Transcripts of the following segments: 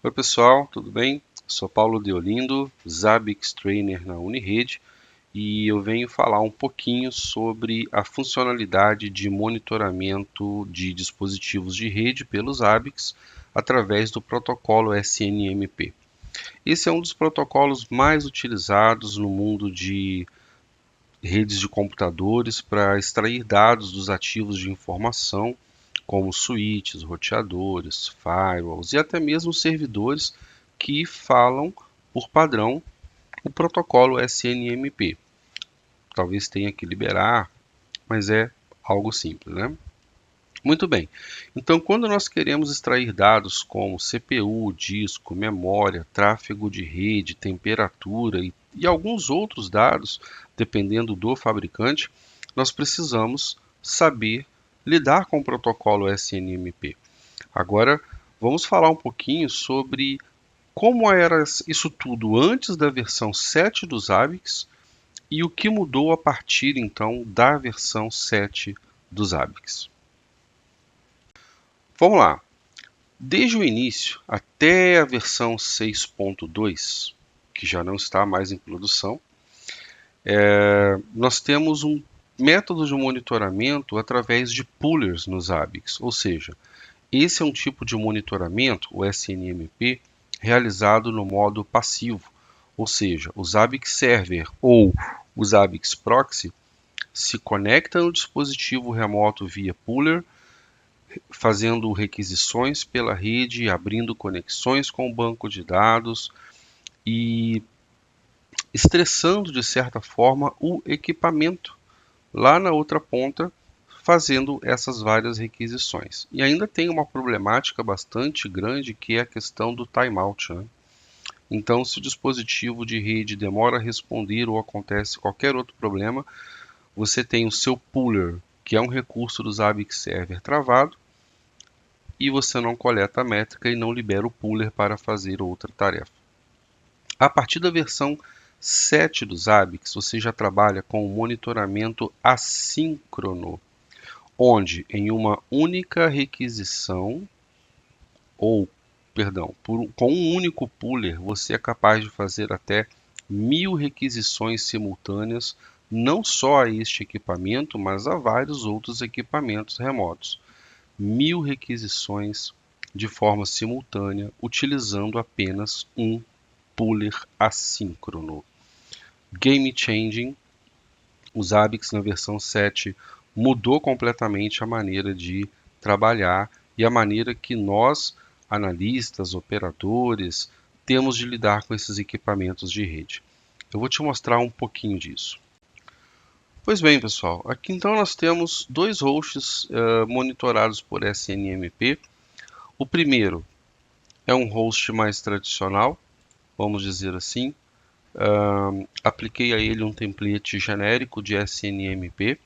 Oi pessoal, tudo bem? Sou Paulo Deolindo, Zabbix Trainer na Unirede e eu venho falar um pouquinho sobre a funcionalidade de monitoramento de dispositivos de rede pelo Zabbix através do protocolo SNMP. Esse é um dos protocolos mais utilizados no mundo de redes de computadores para extrair dados dos ativos de informação, como switches, roteadores, firewalls e até mesmo servidores que falam por padrão o protocolo SNMP. Talvez tenha que liberar, mas é algo simples, né? Muito bem. Então, quando nós queremos extrair dados como CPU, disco, memória, tráfego de rede, temperatura e alguns outros dados, dependendo do fabricante, nós precisamos saber lidar com o protocolo SNMP. Agora, vamos falar um pouquinho sobre como era isso tudo antes da versão 7 do Zabbix e o que mudou a partir então da versão 7 do Zabbix. Vamos lá. Desde o início até a versão 6.2, que já não está mais em produção, nós temos um método de monitoramento através de poolers no Zabbix, ou seja, esse é um tipo de monitoramento, o SNMP, realizado no modo passivo, ou seja, o Zabbix Server ou o Zabbix Proxy se conecta no dispositivo remoto via pooler, fazendo requisições pela rede, abrindo conexões com o banco de dados e estressando de certa forma o equipamento lá na outra ponta, fazendo essas várias requisições. E ainda tem uma problemática bastante grande que é a questão do timeout, né? Então, se o dispositivo de rede demora a responder ou acontece qualquer outro problema, você tem o seu pooler, que é um recurso do Zabbix Server travado, e você não coleta a métrica e não libera o pooler para fazer outra tarefa. A partir da versão 7 do Zabbix, você já trabalha com o monitoramento assíncrono, onde em uma única requisição, com um único pooler, você é capaz de fazer até 1000 requisições simultâneas, não só a este equipamento, mas a vários outros equipamentos remotos. 1000 requisições de forma simultânea, utilizando apenas um pooler assíncrono. Game Changing, o Zabbix na versão 7 mudou completamente a maneira de trabalhar e a maneira que nós, analistas, operadores, temos de lidar com esses equipamentos de rede. Eu vou te mostrar um pouquinho disso. Pois bem, pessoal, aqui então nós temos dois hosts monitorados por SNMP. O primeiro é um host mais tradicional, vamos dizer assim. Apliquei a ele um template genérico de SNMP.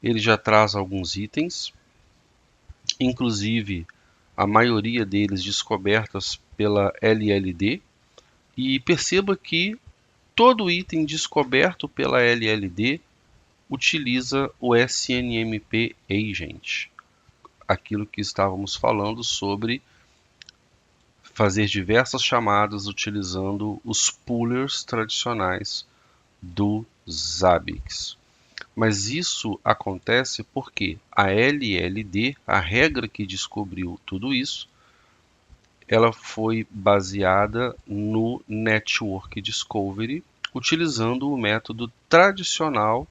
Ele já traz alguns itens, inclusive a maioria deles descobertas pela LLD. E perceba que todo item descoberto pela LLD utiliza o SNMP Agent, aquilo que estávamos falando sobre fazer diversas chamadas utilizando os poolers tradicionais do Zabbix. Mas isso acontece porque a LLD, a regra que descobriu tudo isso, ela foi baseada no Network Discovery, utilizando o método tradicional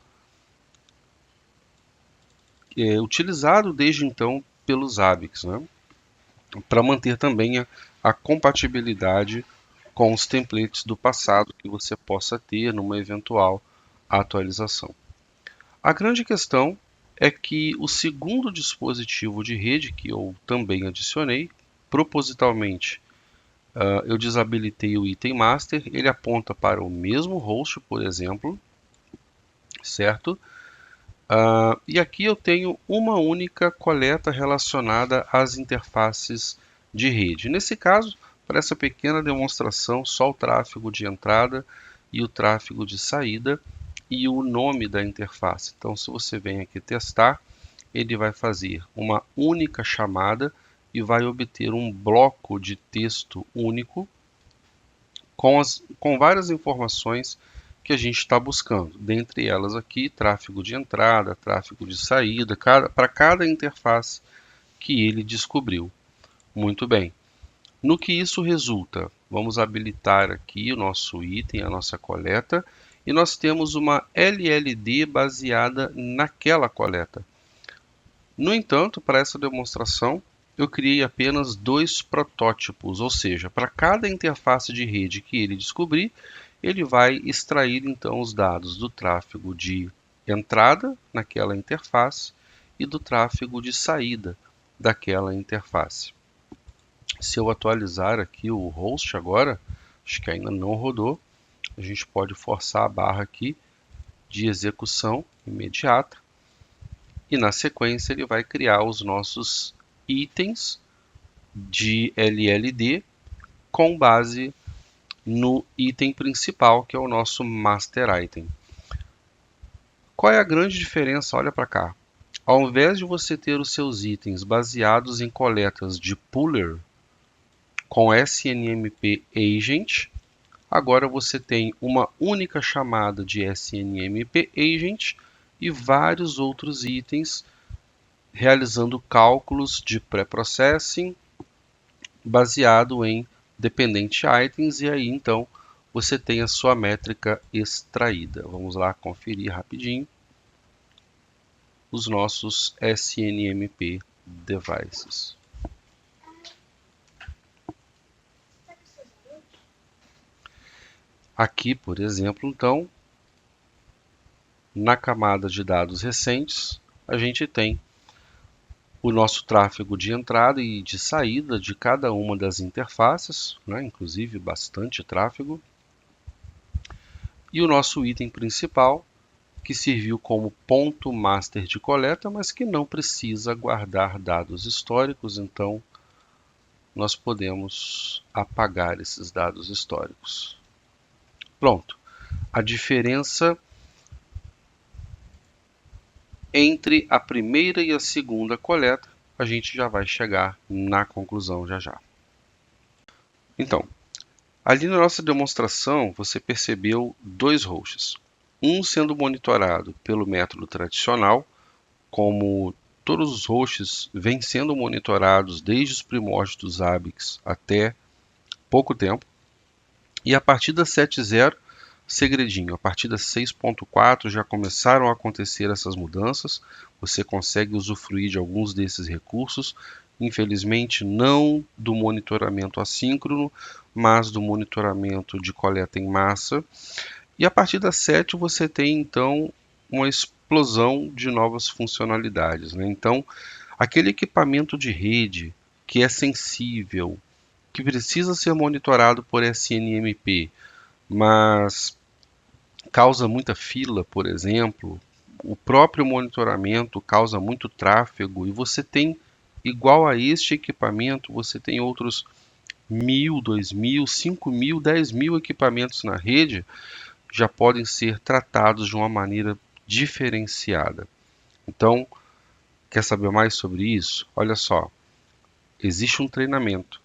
utilizado desde então pelos Zabbix, né? Para manter também a compatibilidade com os templates do passado que você possa ter numa eventual atualização. A grande questão é que o segundo dispositivo de rede, que eu também adicionei, propositalmente, eu desabilitei o item master, ele aponta para o mesmo host, por exemplo, certo? E aqui eu tenho uma única coleta relacionada às interfaces de rede. Nesse caso, para essa pequena demonstração, só o tráfego de entrada e o tráfego de saída e o nome da interface. Então, se você vem aqui testar, ele vai fazer uma única chamada e vai obter um bloco de texto único com várias informações que a gente está buscando. Dentre elas aqui, tráfego de entrada, tráfego de saída, para cada interface que ele descobriu. Muito bem. No que isso resulta? Vamos habilitar aqui o nosso item, a nossa coleta, e nós temos uma LLD baseada naquela coleta. No entanto, para essa demonstração, eu criei apenas 2 protótipos, ou seja, para cada interface de rede que ele descobrir, ele vai extrair então os dados do tráfego de entrada naquela interface e do tráfego de saída daquela interface. Se eu atualizar aqui o host agora, acho que ainda não rodou, a gente pode forçar a barra aqui de execução imediata e na sequência ele vai criar os nossos itens de LLD com base no item principal, que é o nosso master item. Qual é a grande diferença? Olha para cá. Ao invés de você ter os seus itens baseados em coletas de puller com SNMP Agent, agora você tem uma única chamada de SNMP Agent e vários outros itens realizando cálculos de pré-processing baseado em dependent items, e aí então você tem a sua métrica extraída. Vamos lá conferir rapidinho os nossos SNMP devices. Aqui, por exemplo, então, na camada de dados recentes, a gente tem o nosso tráfego de entrada e de saída de cada uma das interfaces, né? Inclusive bastante tráfego. E o nosso item principal, que serviu como ponto master de coleta, mas que não precisa guardar dados históricos, então nós podemos apagar esses dados históricos. Pronto. A diferença entre a primeira e a segunda coleta, a gente já vai chegar na conclusão já já. Então, ali na nossa demonstração, você percebeu 2 hosts. Um sendo monitorado pelo método tradicional, como todos os hosts vêm sendo monitorados desde os primórdios dos Zabbix até pouco tempo. E a partir da 7.0, segredinho, a partir da 6.4 já começaram a acontecer essas mudanças, você consegue usufruir de alguns desses recursos, infelizmente não do monitoramento assíncrono, mas do monitoramento de coleta em massa, e a partir da 7 você tem então uma explosão de novas funcionalidades, né? Então, aquele equipamento de rede que é sensível, que precisa ser monitorado por SNMP, mas causa muita fila, por exemplo, o próprio monitoramento causa muito tráfego e você tem, igual a este equipamento, você tem outros 1.000, 2.000, 5.000, 10.000 equipamentos na rede, já podem ser tratados de uma maneira diferenciada. Então, quer saber mais sobre isso? Olha só, existe um treinamento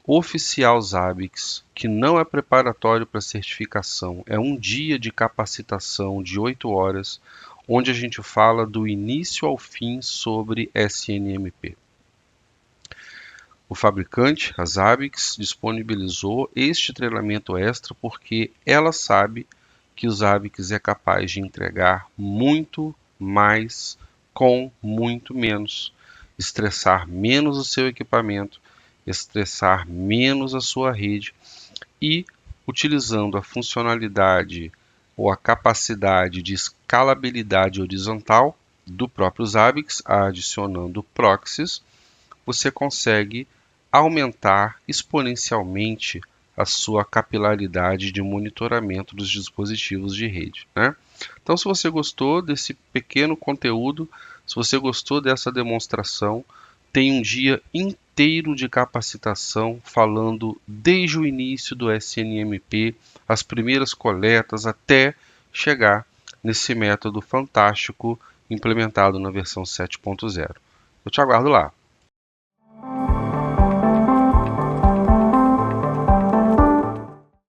oficial Zabbix, que não é preparatório para certificação, é um dia de capacitação de 8 horas, onde a gente fala do início ao fim sobre SNMP. O fabricante, a Zabbix, disponibilizou este treinamento extra porque ela sabe que o Zabbix é capaz de entregar muito mais com muito menos, estressar menos o seu equipamento, estressar menos a sua rede e, utilizando a funcionalidade ou a capacidade de escalabilidade horizontal do próprio Zabbix, adicionando proxies, você consegue aumentar exponencialmente a sua capilaridade de monitoramento dos dispositivos de rede, né? Então, se você gostou desse pequeno conteúdo, se você gostou dessa demonstração, tem um dia inteiro de capacitação falando desde o início do SNMP, as primeiras coletas, até chegar nesse método fantástico implementado na versão 7.0. Eu te aguardo lá.